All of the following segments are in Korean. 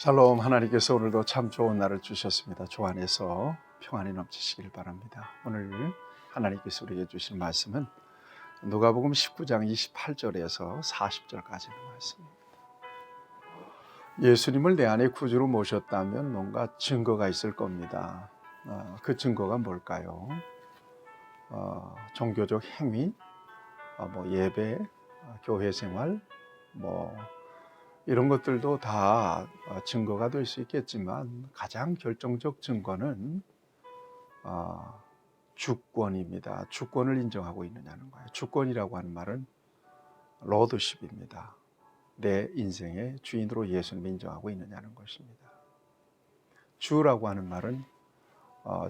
샬롬. 하나님께서 오늘도 참 좋은 날을 주셨습니다. 주 안에서 평안이 넘치시길 바랍니다. 오늘 하나님께서 우리에게 주신 말씀은 누가복음 19장 28절에서 40절까지의 말씀입니다. 예수님을 내 안에 구주로 모셨다면 뭔가 증거가 있을 겁니다. 그 증거가 뭘까요? 종교적 행위, 예배, 교회 생활, 이런 것들도 다 증거가 될 수 있겠지만 가장 결정적 증거는 주권입니다. 주권을 인정하고 있느냐는 거예요. 주권이라고 하는 말은 로드십입니다. 내 인생의 주인으로 예수님을 인정하고 있느냐는 것입니다. 주라고 하는 말은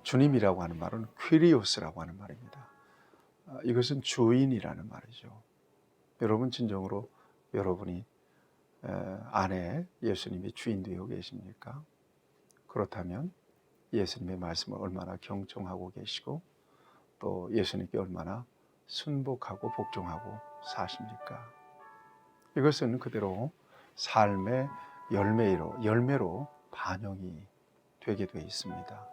주님이라고 하는 말은 퀴리오스라고 하는 말입니다. 이것은 주인이라는 말이죠. 여러분 진정으로 여러분이 안에 예수님이 주인 되어 계십니까? 그렇다면 예수님의 말씀을 얼마나 경청하고 계시고 또 예수님께 얼마나 순복하고 복종하고 사십니까? 이것은 그대로 삶의 열매로 반영이 되게 되어 있습니다.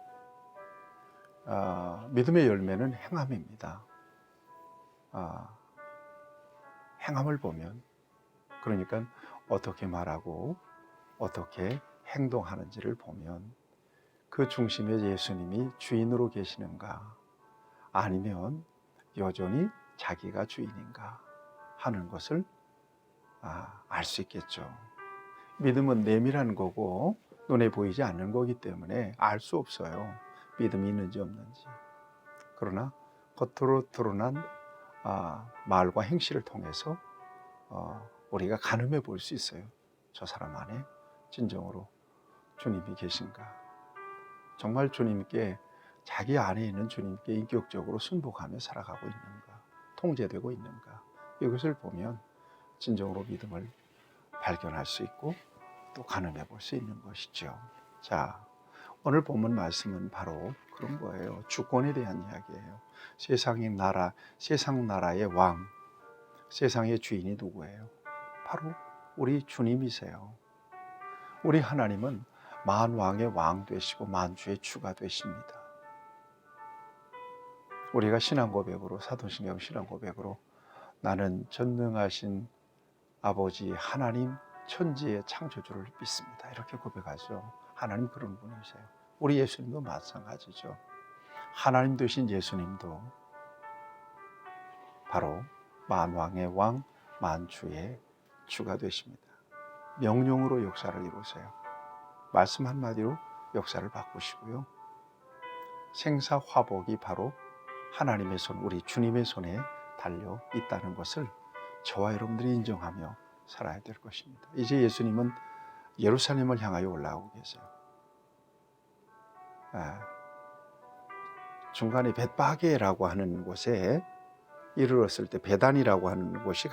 믿음의 열매는 행함입니다. 행함을 보면, 그러니까 어떻게 말하고 어떻게 행동하는지를 보면 그 중심에 예수님이 주인으로 계시는가, 아니면 여전히 자기가 주인인가 하는 것을 알 수 있겠죠. 믿음은 내밀한 거고 눈에 보이지 않는 거기 때문에 알 수 없어요. 믿음이 있는지 없는지. 그러나 겉으로 드러난 말과 행실을 통해서 우리가 가늠해 볼 수 있어요. 저 사람 안에 진정으로 주님이 계신가, 정말 주님께, 자기 안에 있는 주님께 인격적으로 순복하며 살아가고 있는가, 통제되고 있는가, 이것을 보면 진정으로 믿음을 발견할 수 있고 또 가늠해 볼 수 있는 것이죠. 자, 오늘 본문 말씀은 바로 그런 거예요. 주권에 대한 이야기예요. 세상 나라의 왕, 세상의 주인이 누구예요? 바로 우리 주님이세요. 우리 하나님은 만왕의 왕 되시고 만주의 주가 되십니다. 우리가 신앙 고백으로, 사도신경 신앙 고백으로 나는 전능하신 아버지 하나님 천지의 창조주를 믿습니다, 이렇게 고백하죠. 하나님 그런 분이세요. 우리 예수님도 마찬가지죠. 하나님 되신 예수님도 바로 만왕의 왕, 만주의 주가 되십니다. 명령으로 역사를 이루세요. 말씀 한마디로 역사를 바꾸시고요. 생사화복이 바로 하나님의 손, 우리 주님의 손에 달려 있다는 것을 저와 여러분들이 인정하며 살아야 될 것입니다. 이제 예수님은 예루살렘을 향하여 올라오고 계세요. 중간에 벳바게라고 하는 곳에 이르렀을 때, 베단이라고 하는 곳이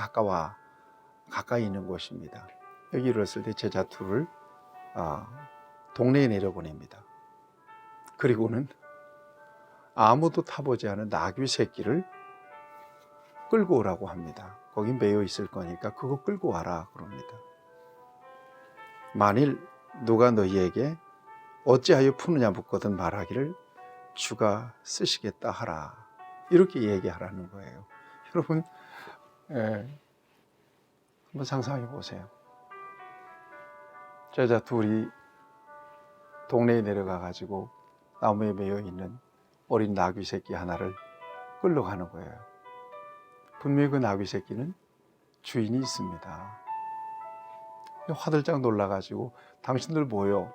가까이 있는 곳입니다. 여기 이르렀을 때 제자 둘을 동네에 내려보냅니다. 그리고는 아무도 타보지 않은 나귀 새끼를 끌고 오라고 합니다. 거기 매여 있을 거니까 그거 끌고 와라 그럽니다. 만일 누가 너희에게 어찌하여 푸느냐 묻거든 말하기를 주가 쓰시겠다 하라, 이렇게 얘기하라는 거예요. 여러분, 한번 상상해 보세요. 제자 둘이 동네에 내려가 가지고 나무에 매여 있는 어린 나귀 새끼 하나를 끌려가는 거예요. 분명히 그 나귀 새끼는 주인이 있습니다. 화들짝 놀라가지고 당신들 뭐요?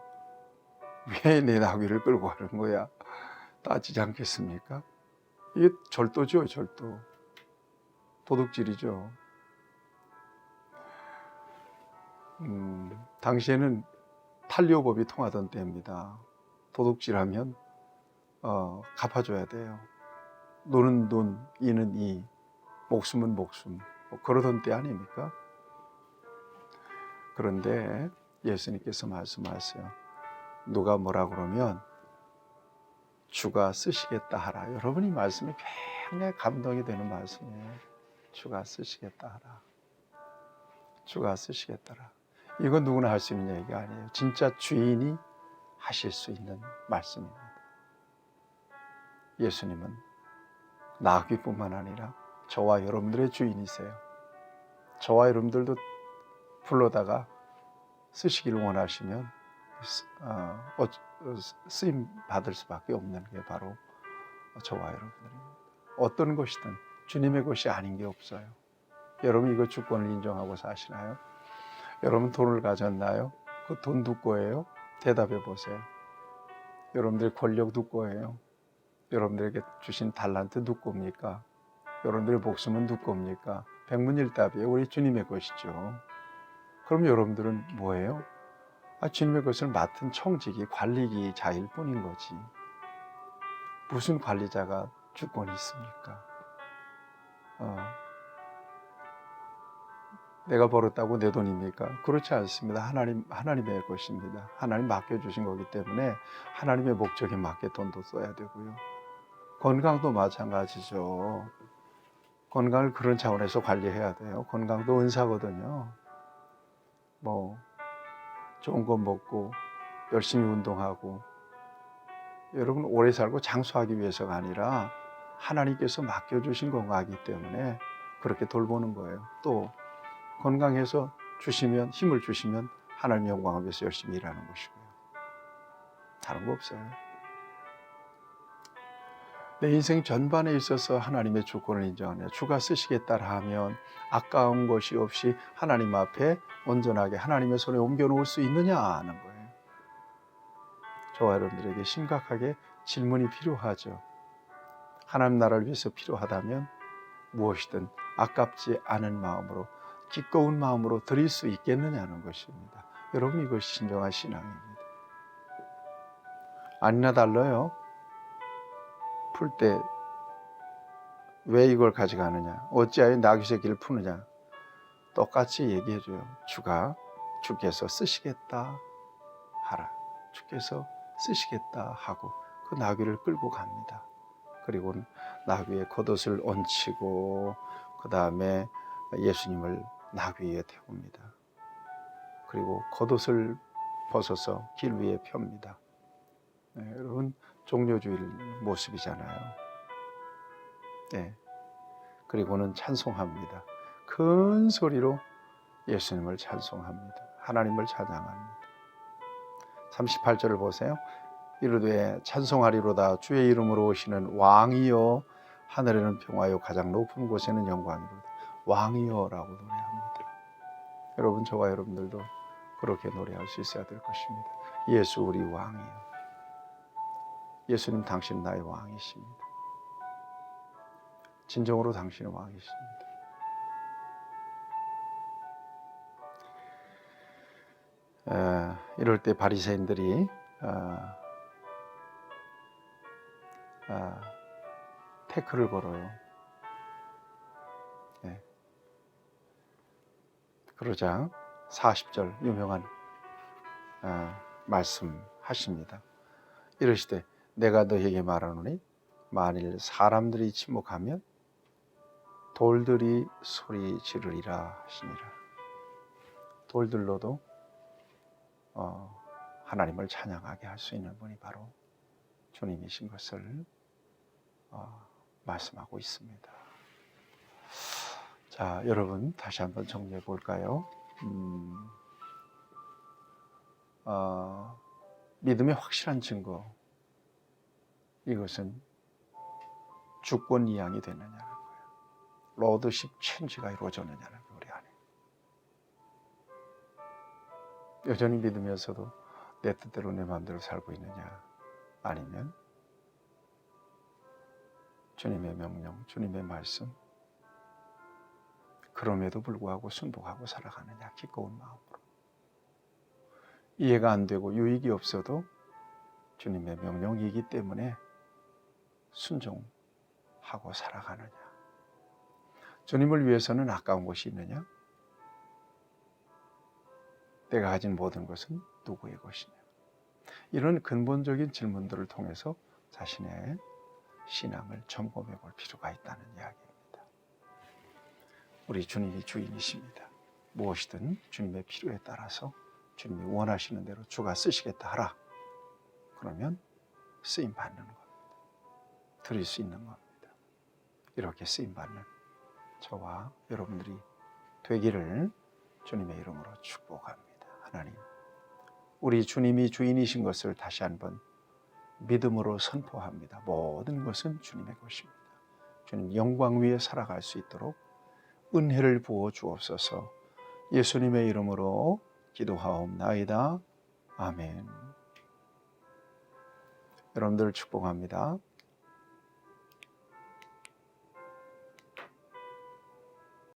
왜 내 나귀를 끌고 가는 거야? 따지지 않겠습니까? 이게 절도죠, 절도. 도둑질이죠. 당시에는 탄료법이 통하던 때입니다. 도둑질하면 갚아줘야 돼요. 노는 눈, 이는 이, 목숨은 목숨, 그러던 때 아닙니까? 그런데 예수님께서 말씀하세요. 누가 뭐라 그러면 주가 쓰시겠다 하라. 여러분이 말씀이 굉장히 감동이 되는 말씀이에요. 주가 쓰시겠다 하라. 주가 쓰시겠다라. 이건 누구나 할 수 있는 얘기가 아니에요. 진짜 주인이 하실 수 있는 말씀입니다. 예수님은 나귀뿐만 아니라 저와 여러분들의 주인이세요. 저와 여러분들도 불러다가 쓰시기를 원하시면 쓰임 받을 수밖에 없는 게 바로 저와 여러분들입니다. 어떤 것이든 주님의 것이 아닌 게 없어요. 여러분 이거 주권을 인정하고 사시나요? 여러분 돈을 가졌나요? 그 돈 누구 거예요? 대답해 보세요. 여러분들의 권력 누구 거예요? 여러분들에게 주신 달란트 누구 겁니까? 여러분들의 목숨은 누구 겁니까? 백문일답이에요. 우리 주님의 것이죠. 그럼 여러분들은 뭐예요? 주님의 것을 맡은 청지기, 관리기 자일 뿐인 거지. 무슨 관리자가 주권이 있습니까? 내가 벌었다고 내 돈입니까? 그렇지 않습니다. 하나님의 것입니다. 하나님 맡겨주신 거기 때문에 하나님의 목적에 맞게 돈도 써야 되고요. 건강도 마찬가지죠. 건강을 그런 차원에서 관리해야 돼요. 건강도 은사거든요. 좋은 거 먹고 열심히 운동하고 여러분 오래 살고 장수하기 위해서가 아니라 하나님께서 맡겨주신 건강이기 때문에 그렇게 돌보는 거예요. 또 건강해서 주시면 힘을 주시면 하나님 영광을 위해서 열심히 일하는 것이고요. 다른 거 없어요. 내 인생 전반에 있어서 하나님의 주권을 인정하며 주가 쓰시겠다 하면 아까운 것이 없이 하나님 앞에 온전하게 하나님의 손에 옮겨놓을 수 있느냐 하는 거예요. 저와 여러분들에게 심각하게 질문이 필요하죠. 하나님 나라를 위해서 필요하다면 무엇이든 아깝지 않은 마음으로 기꺼운 마음으로 드릴 수 있겠느냐는 것입니다. 여러분 이것이 진정한 신앙입니다. 아니나 달라요. 풀 때 왜 이걸 가져가느냐? 어찌하여 나귀 새끼를 푸느냐? 똑같이 얘기해줘요. 주께서 쓰시겠다 하라. 주께서 쓰시겠다 하고 그 나귀를 끌고 갑니다. 그리고 나귀의 겉옷을 얹히고 그 다음에 예수님을 나귀 위에 태웁니다. 그리고 겉옷을 벗어서 길 위에 펴니다. 네, 여러분 종려주일 모습이잖아요. 네. 그리고는 찬송합니다. 큰 소리로 예수님을 찬송합니다. 하나님을 찬양합니다. 38절을 보세요. 이르되 찬송하리로다 주의 이름으로 오시는 왕이여 하늘에는 평화요 가장 높은 곳에는 영광이로다. 왕이여라고 노래합니다. 여러분 저와 여러분들도 그렇게 노래할 수 있어야 될 것입니다. 예수 우리 왕이여. 예수님 당신 나의 왕이십니다. 진정으로 당신은 왕이십니다. 이럴 때 바리새인들이 태클을 걸어요. 네. 그러자 40절 유명한 말씀하십니다. 이러시되 내가 너에게 말하노니 만일 사람들이 침묵하면 돌들이 소리 지르리라 하시니라. 돌들로도 하나님을 찬양하게 할 수 있는 분이 바로 주님이신 것을 말씀하고 있습니다. 자, 여러분 다시 한번 정리해 볼까요? 믿음의 확실한 증거, 이것은 주권 이양이 되느냐는 거예요. 로드십 체인지가 이루어졌느냐는 거예요. 우리 안에 여전히 믿으면서도 내 뜻대로 내 마음대로 살고 있느냐, 아니면 주님의 명령, 주님의 말씀 그럼에도 불구하고 순복하고 살아가느냐, 기꺼운 마음으로. 이해가 안 되고 유익이 없어도 주님의 명령이기 때문에 순종하고 살아가느냐. 주님을 위해서는 아까운 것이 있느냐? 내가 가진 모든 것은 누구의 것이냐? 이런 근본적인 질문들을 통해서 자신의 신앙을 점검해 볼 필요가 있다는 이야기입니다. 우리 주님이 주인이십니다. 무엇이든 주님의 필요에 따라서 주님이 원하시는 대로 주가 쓰시겠다 하라. 그러면 쓰임 받는 겁니다. 드릴 수 있는 겁니다. 이렇게 쓰임 받는 저와 여러분들이 되기를 주님의 이름으로 축복합니다. 하나님, 우리 주님이 주인이신 것을 다시 한번 믿음으로 선포합니다. 모든 것은 주님의 것입니다. 주님 영광 위에 살아갈 수 있도록 은혜를 부어 주옵소서. 예수님의 이름으로 기도하옵나이다. 아멘. 여러분들 축복합니다.